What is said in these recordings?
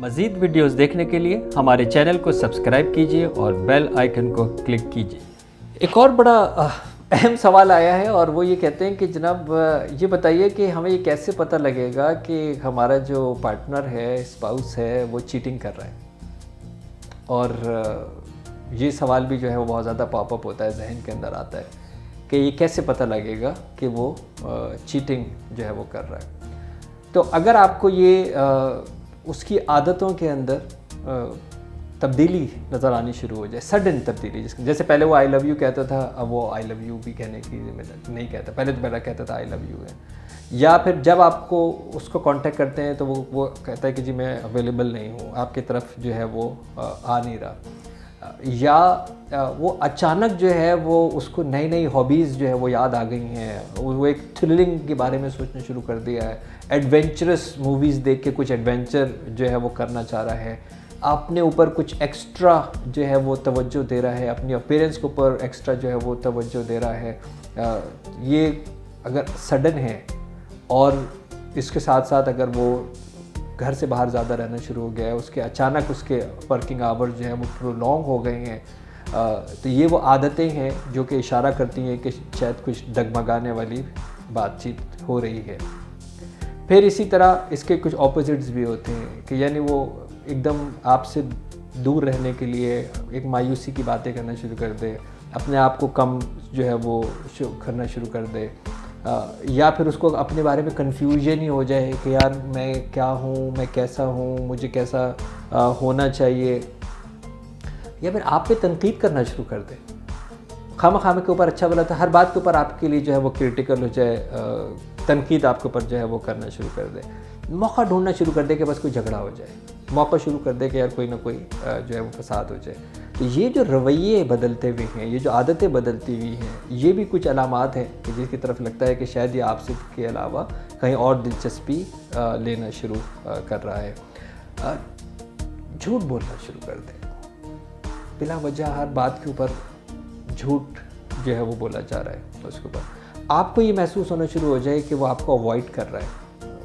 मज़ीद वीडियोस देखने के लिए हमारे चैनल को सब्सक्राइब कीजिए और बेल आइकन को क्लिक कीजिए। एक और बड़ा अहम सवाल आया है और वो ये कहते हैं कि जनाब ये बताइए कि हमें ये कैसे पता लगेगा कि हमारा जो पार्टनर है, स्पाउस है, वो चीटिंग कर रहा है। और ये सवाल भी जो है वो बहुत ज़्यादा पॉपअप होता है, जहन के अंदर आता है कि ये कैसे पता लगेगा कि वो चीटिंग जो है वो कर रहा है। तो अगर आपको ये उसकी आदतों के अंदर तब्दीली नज़र आनी शुरू हो जाए, सडन तब्दीली, जैसे पहले वो आई लव यू कहता था, अब वो आई लव यू भी कहने की नहीं कहता, पहले तो पहला कहता था आई लव यू है। या फिर जब आपको उसको कांटेक्ट करते हैं तो वो कहता है कि जी मैं अवेलेबल नहीं हूँ, आपकी तरफ जो है वो आ नहीं रहा। या वो अचानक जो है वो उसको नई नई हॉबीज़ जो है वो याद आ गई हैं, वो एक थ्रिलिंग के बारे में सोचना शुरू कर दिया है, एडवेंचरस मूवीज़ देख के कुछ एडवेंचर जो है वो करना चाह रहा है, अपने ऊपर कुछ एक्स्ट्रा जो है वो तवज्जो दे रहा है, अपनी अपीयरेंस के ऊपर एक्स्ट्रा जो है वो तवज्जो दे रहा है। ये अगर सडन है और इसके साथ साथ अगर वो घर से बाहर ज़्यादा रहना शुरू हो गया है, उसके अचानक उसके वर्किंग आवर्स जो हैं वो प्रोलॉन्ग हो गए हैं, तो ये वो आदतें हैं जो कि इशारा करती हैं कि शायद कुछ डगमगाने वाली बातचीत हो रही है। फिर इसी तरह इसके कुछ ऑपोजिट्स भी होते हैं कि यानी वो एकदम आपसे दूर रहने के लिए एक मायूसी की बातें करना शुरू कर दे, अपने आप को कम जो है वो करना शुरू कर दे, या फिर उसको अपने बारे में कन्फ्यूजन ही हो जाए कि यार मैं क्या हूँ, मैं कैसा हूँ, मुझे कैसा होना चाहिए। या फिर आप पे तनकीद करना शुरू कर दे, खामा के ऊपर अच्छा भला था, हर बात के ऊपर आपके लिए जो है वो क्रिटिकल हो जाए, तनकीद आपके ऊपर जो है वो करना शुरू कर दे, मौका ढूंढना शुरू कर दे कि बस कोई झगड़ा हो जाए, मौका शुरू कर दे कि यार कोई ना कोई जो है वो फसाद हो जाए। तो ये जो रवैये बदलते हुए हैं, ये जो आदतें बदलती हुई हैं, ये भी कुछ अलामात हैं कि जिसकी तरफ लगता है कि शायद ये आपसे के अलावा कहीं और दिलचस्पी लेना शुरू कर रहा है। झूठ बोलना शुरू कर दे, बिला वजह हर बात के ऊपर झूठ जो है वो बोला जा रहा है उसके ऊपर। आपको ये महसूस होना शुरू हो जाए कि वो आपको अवॉइड कर रहा है,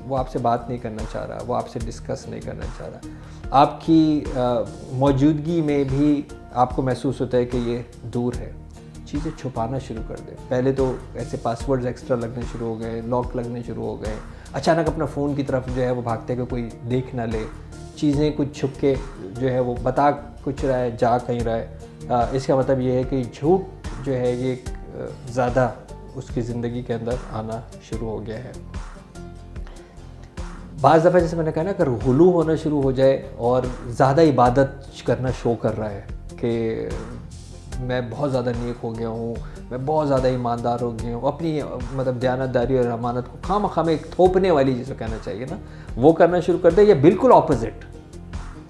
वो आपसे बात नहीं करना चाह रहा, वो आपसे डिस्कस नहीं करना चाह रहा, आपकी मौजूदगी में भी आपको महसूस होता है कि ये दूर है। चीज़ें छुपाना शुरू कर दे, पहले तो ऐसे पासवर्ड्स एक्स्ट्रा लगने शुरू हो गए, लॉक लगने शुरू हो गए, अचानक अपना फ़ोन की तरफ जो है वो भागते कि कोई देख ना ले, चीज़ें कुछ छुप के जो है वो बता कुछ रहा है, जा कहीं रहा है। इसका मतलब ये है कि झूठ जो है ये ज़्यादा उसकी ज़िंदगी के अंदर आना शुरू हो गया है। बाज़ दफ़ा जैसे मैंने कहा ना, अगर गुलू होना शुरू हो जाए और ज़्यादा इबादत करना शो कर रहा है कि मैं बहुत ज़्यादा नेक हो गया हूँ, मैं बहुत ज़्यादा ईमानदार हो गया हूँ, अपनी मतलब दयानतदारी और अमानत को खामख़ा एक थोपने वाली जिसे कहना चाहिए ना, वो करना शुरू कर दे। या बिल्कुल ऑपोजिट,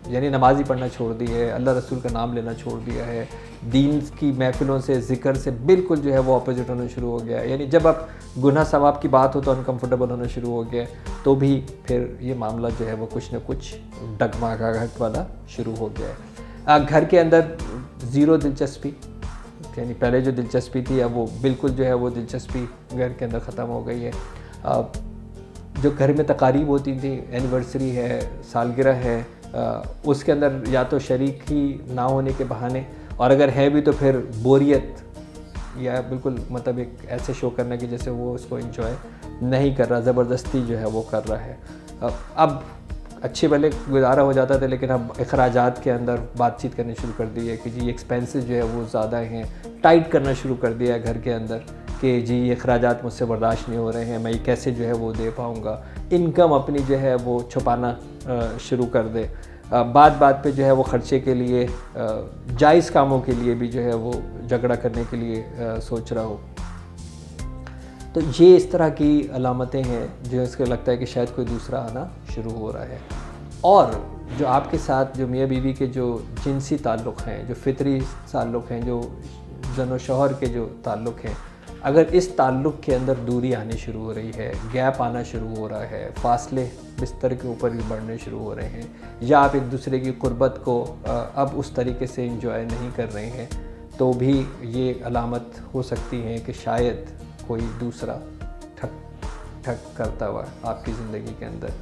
यानी नमाज़ी पढ़ना छोड़ दी है, अल्लाह रसूल का नाम लेना छोड़ दिया है, दीन की महफ़िलों से, ज़िक्र से बिल्कुल जो है वो ऑपोजिट होना शुरू हो गया है। यानी जब आप गुनाह सवाब की बात हो तो अनकम्फर्टेबल होना शुरू हो गया, तो भी फिर ये मामला जो है वो कुछ न कुछ डगमगाहट वाला शुरू हो गया है। घर के अंदर ज़ीरो दिलचस्पी, यानी पहले जो दिलचस्पी थी अब वो बिल्कुल जो है वो दिलचस्पी घर के अंदर ख़त्म हो गई है। जो घर में तकारीब होती थी, एनिवर्सरी है, सालगिरह है, उसके अंदर या तो शरीक ही ना होने के बहाने, और अगर है भी तो फिर बोरियत, या बिल्कुल मतलब एक ऐसे शो करना कि जैसे वो उसको एंजॉय नहीं कर रहा, ज़बरदस्ती जो है वो कर रहा है। अब अच्छे भले गुजारा हो जाता था, लेकिन अब अखराजात के अंदर बातचीत करनी शुरू कर दी है कि जी एक्सपेंसेस जो है वो ज़्यादा हैं, टाइट करना शुरू कर दिया है घर के अंदर कि जी ये अखराजात मुझसे बर्दाश्त नहीं हो रहे हैं, मैं ये कैसे जो है वो दे पाऊँगा। इनकम अपनी जो है वो छुपाना शुरू कर दे, बात पे जो है वो ख़र्चे के लिए, जायज़ कामों के लिए भी जो है वो झगड़ा करने के लिए सोच रहा हो। तो ये इस तरह की अलामतें हैं जो इसको लगता है कि शायद कोई दूसरा आना शुरू हो रहा है। और जो आपके साथ जो मियाँ बीवी के जो जिनसी ताल्लुक़ हैं, जो फितरी ताल्लुक़ हैं, जो ज़न व शौहर के जो ताल्लुक़ हैं, अगर इस ताल्लुक़ के अंदर दूरी आनी शुरू हो रही है, गैप आना शुरू हो रहा है, फासले बिस्तर के ऊपर भी बढ़ने शुरू हो रहे हैं, या आप एक दूसरे की क़ुर्बत को अब उस तरीके से इंजॉय नहीं कर रहे हैं, तो भी ये अलामत हो सकती है कि शायद कोई दूसरा ठक ठक करता हुआ आपकी ज़िंदगी के अंदर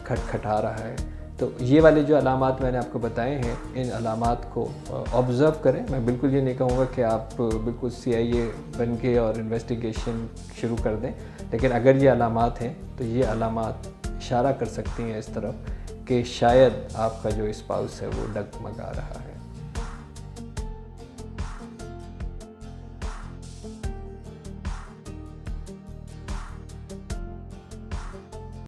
खटखटा रहा है, تو یہ والے جو علامات میں نے آپ کو بتائے ہیں، ان علامات کو آبزرو کریں. میں بالکل یہ نہیں کہوں گا کہ آپ بالکل CIA بن کے اور انویسٹیگیشن شروع کر دیں، لیکن اگر یہ علامات ہیں تو یہ علامات اشارہ کر سکتی ہیں اس طرف کہ شاید آپ کا جو اسپاؤس ہے وہ ڈگمگا رہا ہے.